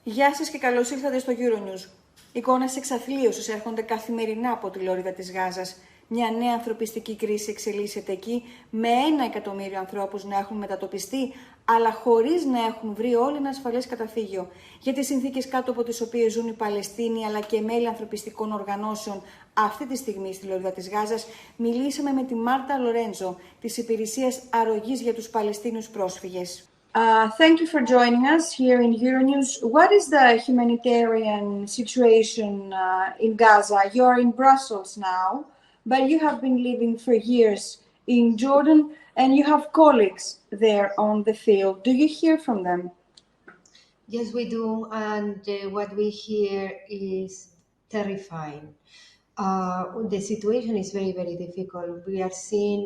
Γεια σας και καλώς ήρθατε στο euronews. Εικόνες εξαθλίωσης έρχονται καθημερινά από τη λωρίδα της Γάζας. Μια νέα ανθρωπιστική κρίση εξελίσσεται εκεί, με 1 εκατομμύριο ανθρώπους να έχουν μετατοπιστεί, αλλά χωρίς να έχουν βρει όλοι ένα ασφαλές καταφύγιο. Για τις συνθήκες κάτω από τις οποίες ζουν οι Παλαιστίνοι, αλλά και μέλη ανθρωπιστικών οργανώσεων αυτή τη στιγμή στη λωρίδα της Γάζας, μιλήσαμε με τη Μάρτα Λορένζο, της υπηρεσίας αρρωγής για τους Παλαιστίνιους πρόσφυγες. Thank you for joining us here in Euronews. What is the humanitarian situation in Gaza? You're in Brussels now, but you have been living for years in Jordan and you have colleagues there on the field. Do you hear from them? Yes, we do, and what we hear is terrifying. The situation is very, very difficult. We are seeing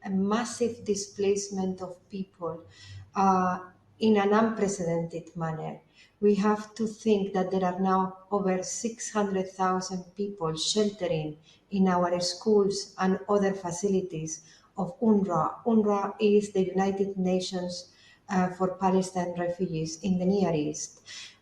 a massive displacement of people in an unprecedented manner. We have to think that there are now over 600,000 people sheltering in our schools and other facilities of UNRWA. UNRWA is the United Nations for Palestine refugees in the Near East.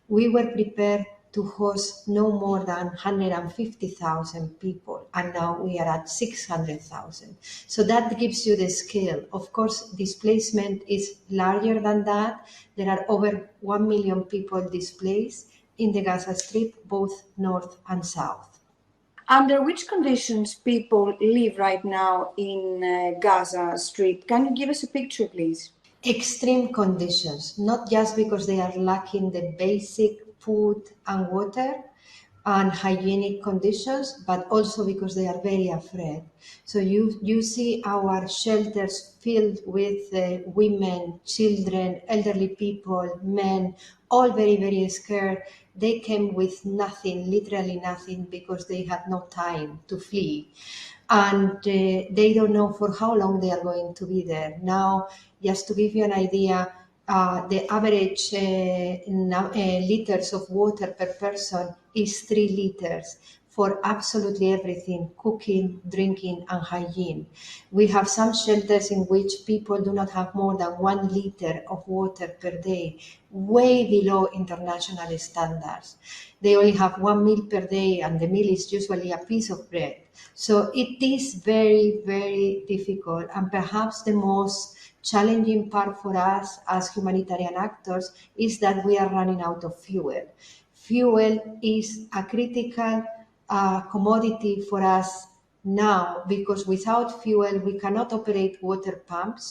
We were prepared to host no more than 150,000 people, and now we are at 600,000. So that gives you the scale. Of course, displacement is larger than that. There are over 1 million people displaced in the Gaza Strip, both north and south. Under which conditions people live right now in Gaza Strip? Can you give us a picture, please? Extreme conditions, not just because they are lacking the basic food and water and hygienic conditions, but also because they are very afraid. So you see our shelters filled with women, children, elderly people, men, all very, very scared. They came with nothing, literally nothing, because they had no time to flee. And they don't know for how long they are going to be there. Now, just to give you an idea, the average liters of water per person is 3 liters for absolutely everything: cooking, drinking, and hygiene. We have some shelters in which people do not have more than 1 liter of water per day, way below international standards. They only have 1 meal per day, and the meal is usually a piece of bread. So it is very, very difficult, and perhaps the most challenging part for us as humanitarian actors is that we are running out of fuel. Fuel is a critical commodity for us now, because without fuel we cannot operate water pumps.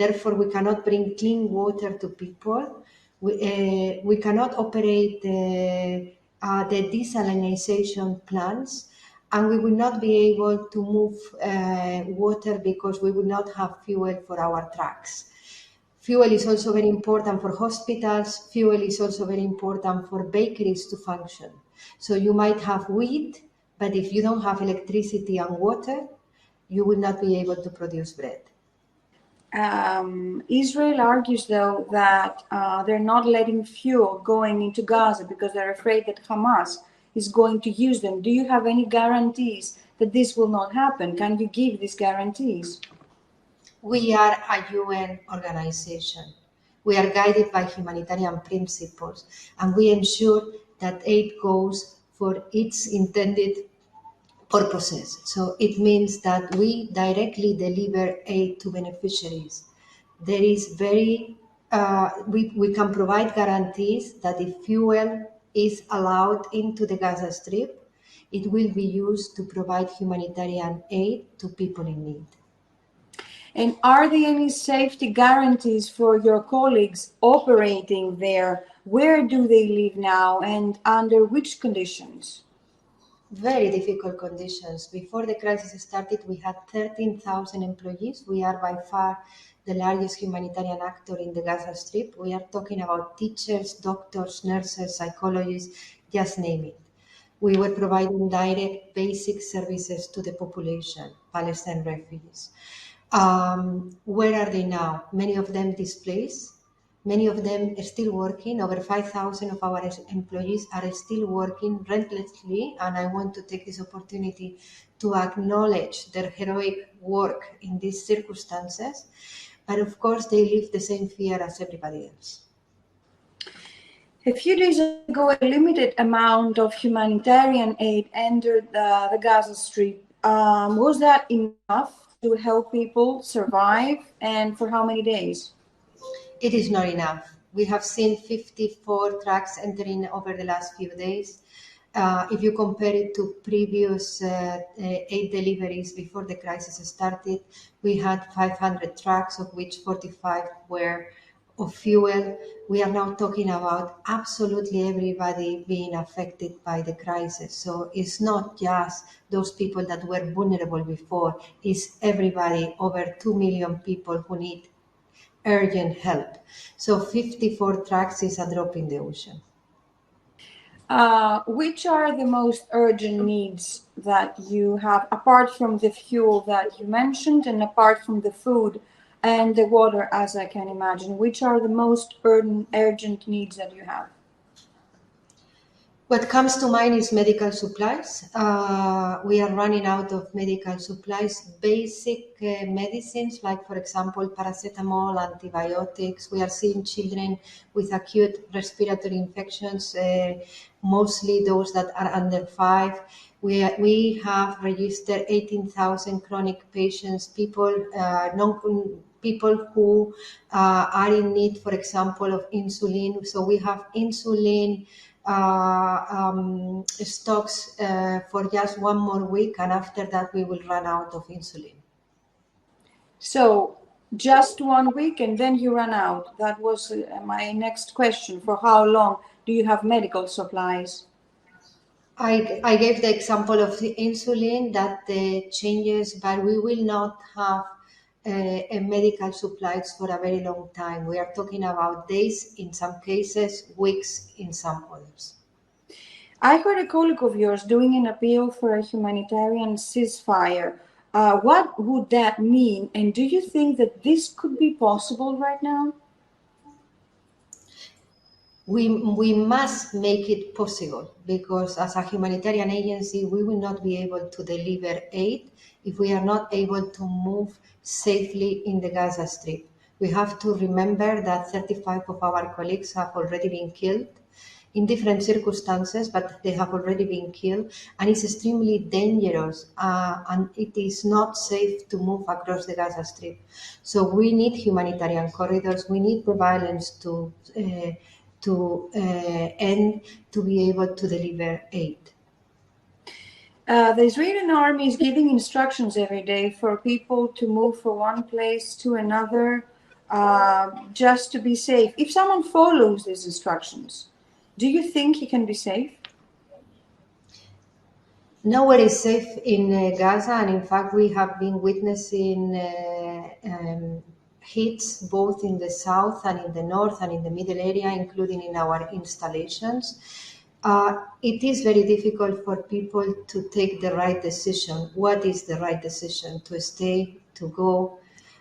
Therefore, we cannot bring clean water to people. We cannot operate the desalination plants, and we will not be able to move water because we will not have fuel for our trucks. Fuel is also very important for hospitals. Fuel is also very important for bakeries to function. So you might have wheat, but if you don't have electricity and water, you will not be able to produce bread. Israel argues, though, that they're not letting fuel going into Gaza because they're afraid that Hamas is going to use them. Do you have any guarantees that this will not happen? Can you give these guarantees? We are a UN organization. We are guided by humanitarian principles, and we ensure that aid goes for its intended purposes. So it means that we directly deliver aid to beneficiaries. There is we can provide guarantees that if fuel is allowed into the Gaza Strip, it will be used to provide humanitarian aid to people in need. And are there any safety guarantees for your colleagues operating there? Where do they live now and under which conditions? Very difficult conditions. Before the crisis started, we had 13,000 employees. We are by far the largest humanitarian actor in the Gaza Strip. We are talking about teachers, doctors, nurses, psychologists, just name it. We were providing direct basic services to the population, Palestinian refugees. Where are they now? Many of them displaced. Many of them are still working. Over 5,000 of our employees are still working relentlessly, and I want to take this opportunity to acknowledge their heroic work in these circumstances. But of course, they live the same fear as everybody else. A few days ago, a limited amount of humanitarian aid entered the Gaza Strip. Was that enough to help people survive, and for how many days? It is not enough. We have seen 54 trucks entering over the last few days. If you compare it to previous aid deliveries before the crisis started, we had 500 trucks, of which 45 were of fuel. We are now talking about absolutely everybody being affected by the crisis. So it's not just those people that were vulnerable before, it's everybody, over 2 million people who need urgent help. So 54 trucks is a drop in the ocean. Which are the most urgent needs that you have, apart from the fuel that you mentioned and apart from the food and the water, as I can imagine? Which are the most urgent needs that you have? What comes to mind is medical supplies. We are running out of medical supplies, basic medicines, like, for example, paracetamol, antibiotics. We are seeing children with acute respiratory infections, mostly those that are under 5. We have registered 18,000 chronic patients, people who are in need, for example, of insulin. So we have insulin stocks for just one more week, and after that we will run out of insulin. So just 1 week and then you run out. That was my next question. For how long do you have medical supplies? I gave the example of the insulin that changes, but we will not have medical supplies for a very long time. We are talking about days in some cases, weeks in some others. I heard a colleague of yours doing an appeal for a humanitarian ceasefire. What would that mean? And do you think that this could be possible right now? We must make it possible, because as a humanitarian agency, we will not be able to deliver aid if we are not able to move safely in the Gaza Strip. We have to remember that 35 of our colleagues have already been killed in different circumstances, but they have already been killed, and it's extremely dangerous, and it is not safe to move across the Gaza Strip. So we need humanitarian corridors. We need the violence to end, to be able to deliver aid. The Israeli army is giving instructions every day for people to move from one place to another just to be safe. If someone follows these instructions, do you think he can be safe? Nowhere is safe in Gaza, and in fact we have been witnessing hits both in the south and in the north and in the middle area, including in our installations. It is very difficult for people to take the right decision. What is the right decision? To stay, to go?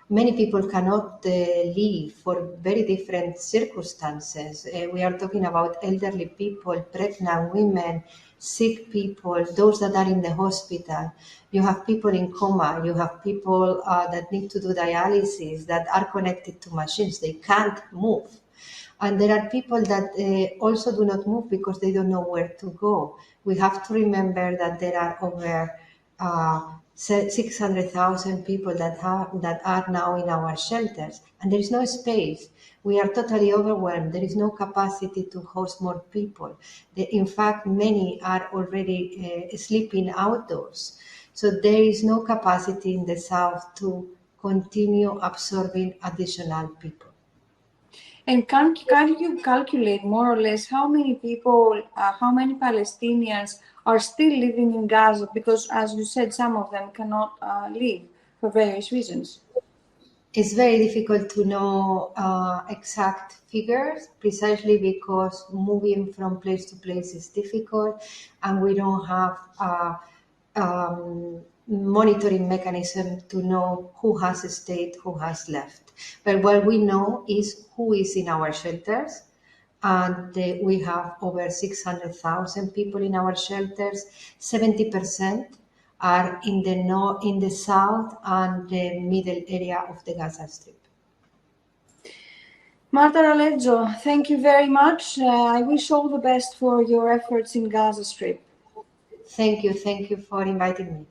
Many people cannot leave for very different circumstances. We are talking about elderly people, pregnant women, sick people, those that are in the hospital. You have people in coma. You have people that need to do dialysis, that are connected to machines. They can't move. And there are people that also do not move because they don't know where to go. We have to remember that there are over 600,000 people that are now in our shelters, and there is no space. We are totally overwhelmed. There is no capacity to host more people. In fact, many are already sleeping outdoors. So there is no capacity in the south to continue absorbing additional people. And can you calculate more or less how many people, how many Palestinians are still living in Gaza? Because, as you said, some of them cannot leave for various reasons. It's very difficult to know exact figures, precisely because moving from place to place is difficult, and we don't have monitoring mechanism to know who has stayed, who has left. But what we know is who is in our shelters, and we have over 600,000 people in our shelters. 70% are in the south and the middle area of the Gaza Strip. Marta Lorένζο, thank you very much. I wish all the best for your efforts in Gaza Strip. Thank you for inviting me.